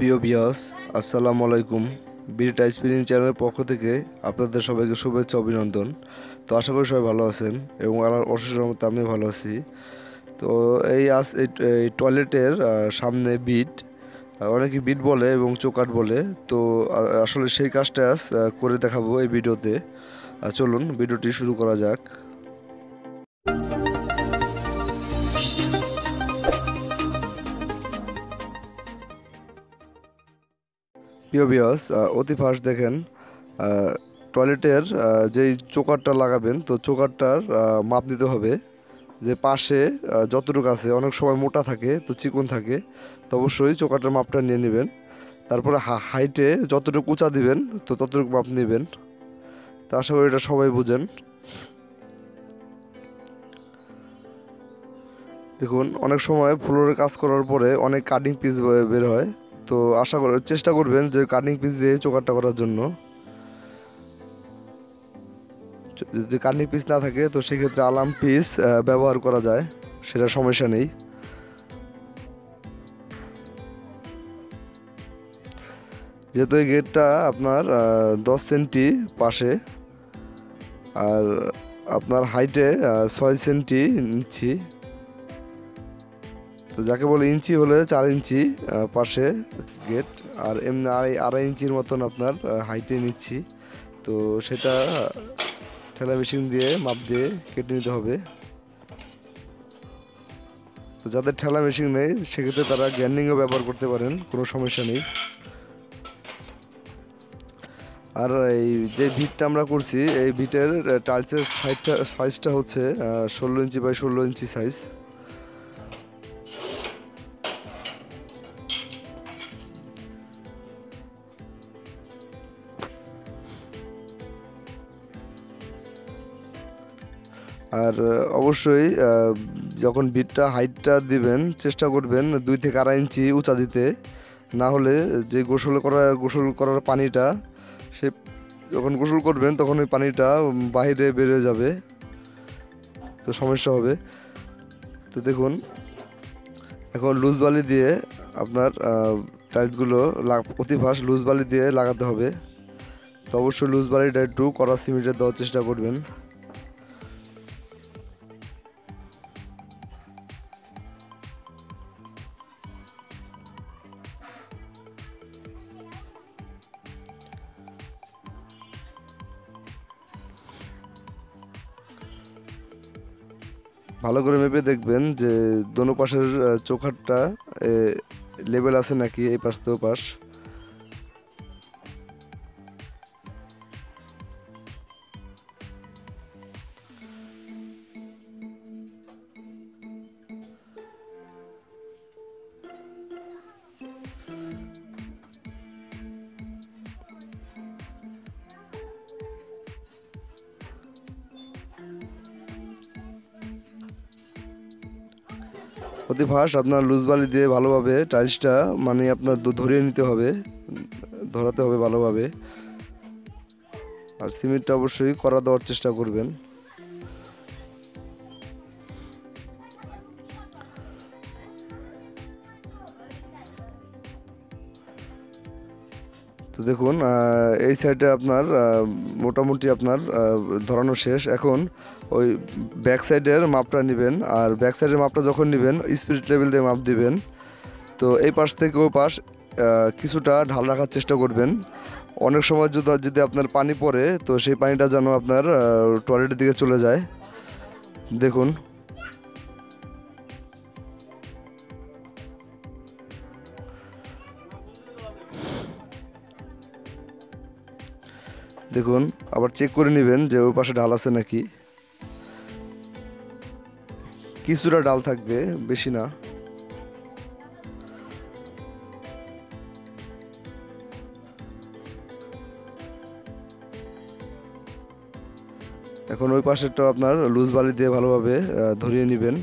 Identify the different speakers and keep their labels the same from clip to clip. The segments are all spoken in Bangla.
Speaker 1: প্রিয় ভিউয়ার্স, আসসালামু আলাইকুম। বিডি টাইস স্পিনিং চ্যানেলের পক্ষ থেকে আপনাদের সবাইকে শুভেচ্ছা অভিনন্দন। তো আশা করি সবাই ভালো আছেন এবং আল্লাহর অশেষ রহমতে আমিও ভালো আছি। তো এই টয়লেটের সামনে বিট, অনেকে বিট বলে এবং চোকাট বলে। তো আসলে সেই কাজটা করে দেখাবো এই ভিডিওতে। চলুন ভিডিওটি শুরু করা যাক। প্রিয় ভিউয়ার্স, অতি ফার্স্ট দেখেন টয়লেটের যেই চোকারটা লাগাবেন, তো চোকারটার মাপ নিতে হবে যে পাশে যতটুকু আছে। অনেক সময় মোটা থাকে, তো চিকন থাকে, তো অবশ্যই চোকারটার মাপটা নিয়ে নেবেন। তারপরে হাইটে যতটুকু উঁচা দিবেন, তো ততটুকু মাপ নেবেন। তো আশা করি এটা সবাই বুঝেন। দেখুন, অনেক সময় ফ্লোরে কাজ করার পরে অনেক কাটিং পিস বের হয়। তো চেষ্টা করবেন যে কাটিং পিস দিয়ে চোকারটা করার জন্য। যদি কার্নিং পিস না থাকে তো সেক্ষেত্রে আলাম পিস ব্যবহার করা যায়, সেটা সমস্যা নেই। যেহেতু এই গেটটা আপনার 10 সেন্টি পাশে, আর আপনার হাইটে 6 সেন্টি নিচ্ছি। তো যাকে বলে ইঞ্চি হলে 4 ইঞ্চি পাশে গেট, আর এমনি আড়াই ইঞ্চির মতন আপনার হাইটে নিচ্ছি। তো সেটা ঠেলা মেশিন দিয়ে মাপ দিয়ে কেটে নিতে হবে। তো যাদের ঠেলা মেশিন নেই সেক্ষেত্রে তারা গ্যান্ডিংও ব্যবহার করতে পারেন, কোনো সমস্যা নেই। আর এই যে ভিটটা আমরা করছি, এই ভিটের টাইলসের সাইজটা হচ্ছে 16 ইঞ্চি বাই 16 ইঞ্চি সাইজ। আর অবশ্যই যখন ভিটটা হাইটটা দিবেন চেষ্টা করবেন 2 থেকে আড়াই ইঞ্চি উঁচা দিতে, না হলে যে গোসল করার পানিটা, সে যখন গোসল করবেন তখন ওই পানিটা বাইরে বেরিয়ে যাবে, তো সমস্যা হবে। তো দেখুন, এখন লুজ বালি দিয়ে আপনার টাইলসগুলো অতি ফাস্ট লুজ বালি দিয়ে লাগাতে হবে। তো অবশ্যই লুজ বালিটা একটু কড়া সিমেন্টের দেওয়ার চেষ্টা করবেন। ভালো করে মেপে দেখবেন যে দোনো পাশের চোখারটা লেভেল আছে নাকি, এই পাশ তো পাশ। অতি ফার্স্ট আপনার লুজ বালি দিয়ে ভালোভাবে টাইলসটা মানে আপনার ধরিয়ে নিতে হবে, ধরাতে হবে ভালোভাবে। আর সিমেন্টটা অবশ্যই কড়া দেওয়ার চেষ্টা করবেন। তো দেখুন, এই সাইডে আপনার মোটামুটি আপনার ধরানো শেষ। এখন ওই ব্যাক সাইডের মাপটা নেবেন, আর ব্যাক সাইডের মাপটা যখন নেবেন স্পিরিট লেভেল দিয়ে মাপ দিবেন। তো এই পাশ থেকে ওই পাশ কিছুটা ঢাল রাখার চেষ্টা করবেন। অনেক সময় যদি আপনার পানি পড়ে, তো সেই পানিটা যেন আপনার টয়লেটের দিকে চলে যায়। দেখুন, দেখুন আবার চেক করে নেবেন যে ওই পাশে ঢাল আছে নাকি। কিছুটা ডাল থাকবে, বেশি না। এখন ওই পাশেরটা আপনার লুজ বালি দিয়ে ভালোভাবে ধরিয়ে নেবেন,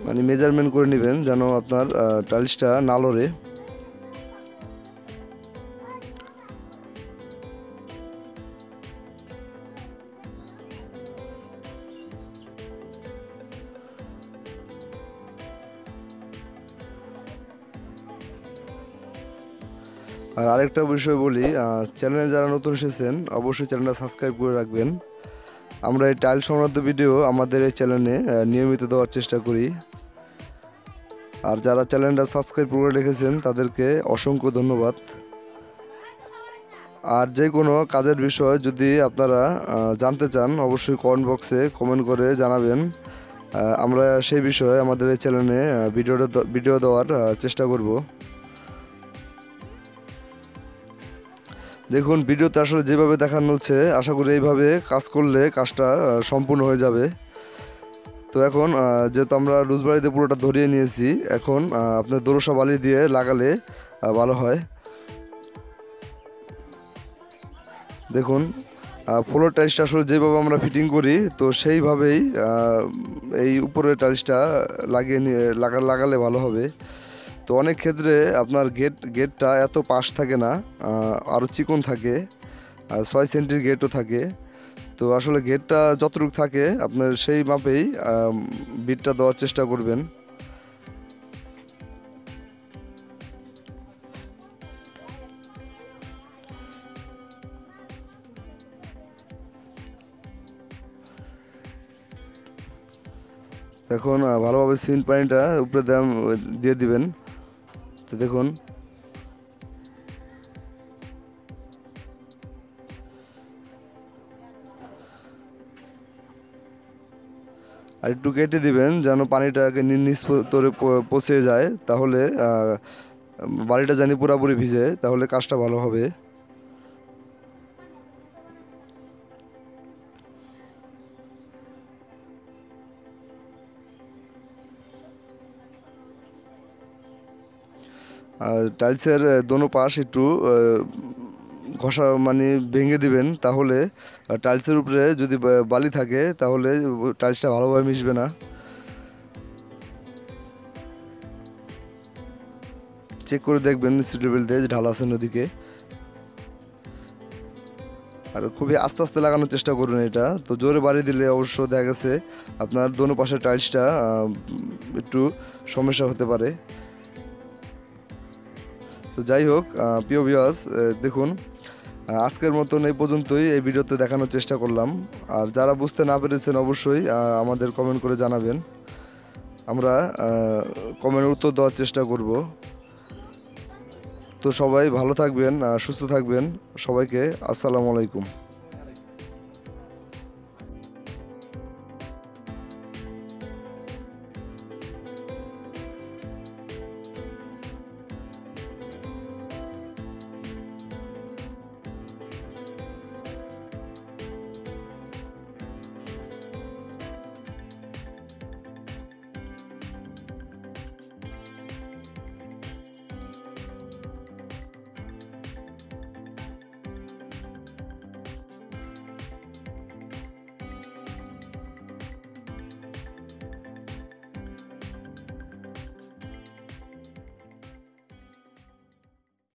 Speaker 1: মানে মেজারমেন্ট করে নেবেন যেন আপনার টাইলসটা না লড়ে। আর আরেকটা বিষয় বলি, চ্যানেলে যারা নতুন এসেছেন অবশ্যই চ্যানেলটা সাবস্ক্রাইব করে রাখবেন। আমরা এই টাইল সংক্রান্ত ভিডিও আমাদের এই চ্যানেলে নিয়মিত দেওয়ার চেষ্টা করি। আর যারা চ্যানেলটা সাবস্ক্রাইব করে রেখেছেন তাদেরকে অসংখ্য ধন্যবাদ। আর যে কোনো কাজের বিষয় যদি আপনারা জানতে চান অবশ্যই কমেন্ট বক্সে কমেন্ট করে জানাবেন। আমরা সেই বিষয়ে আমাদের এই চ্যানেলে ভিডিও দেওয়ার চেষ্টা করব। দেখুন ভিডিওতে আসলে যেভাবে দেখানো হচ্ছে আশা করি এইভাবে কাজ করলে কাজটা সম্পূর্ণ হয়ে যাবে। তো এখন যেহেতু আমরা রোজবাড়িতে পুরোটা ধরিয়ে নিয়েছি, এখন আপনার দোরসা বালি দিয়ে লাগালে ভালো হয়। দেখুন ফ্লোর টাইলসটা আসলে যেভাবে আমরা ফিটিং করি তো সেইভাবেই এই উপরের টাইলসটা লাগালে ভালো হবে। তো অনেক ক্ষেত্রে আপনার গেটটা এত পাশ থাকে না, আরও চিকন থাকে, 6 সেন্টির গেটও থাকে। তো আসলে গেটটা যতটুকু থাকে আপনার সেই মাপেই বিটটা দেওয়ার চেষ্টা করবেন। এখন ভালোভাবে সিমেন্ট পানিটা উপরে দিয়ে দিবেন। তো দেখুন আর একটু কেটে দিবেন যেন পানিটাকে নিচ তরে পচে যায়, তাহলে বাড়িটা জানি পুরোপুরি ভিজে, তাহলে কাজটা ভালো হবে। আর টাইলসের দোনো পাশ একটু ঘষা মানে ভেঙে দিবেন, তাহলে টাইলসের উপরে যদি বালি থাকে তাহলে টাইলসটা ভালোভাবে মিশবে না। চেক করে দেখবেন সিটেবল দিয়ে ঢাল আছে নদীকে। আর খুবই আস্তে আস্তে লাগানোর চেষ্টা করবেন এটা। তো জোরে বাড়ি দিলে অবশ্য দেখা গেছে আপনার দোনো পাশের টাইলসটা একটু সমস্যা হতে পারে। তো যাই হোক প্রিয় ভিউয়ার্স, দেখুন আজকের মতন এই পর্যন্তই এই ভিডিওতে দেখানোর চেষ্টা করলাম। আর যারা বুঝতে না পেরেছেন অবশ্যই আমাদের কমেন্ট করে জানাবেন, আমরা কমেন্টের উত্তর দেওয়ার চেষ্টা করব। তো সবাই ভালো থাকবেন, সুস্থ থাকবেন। সবাইকে আসসালামু আলাইকুম।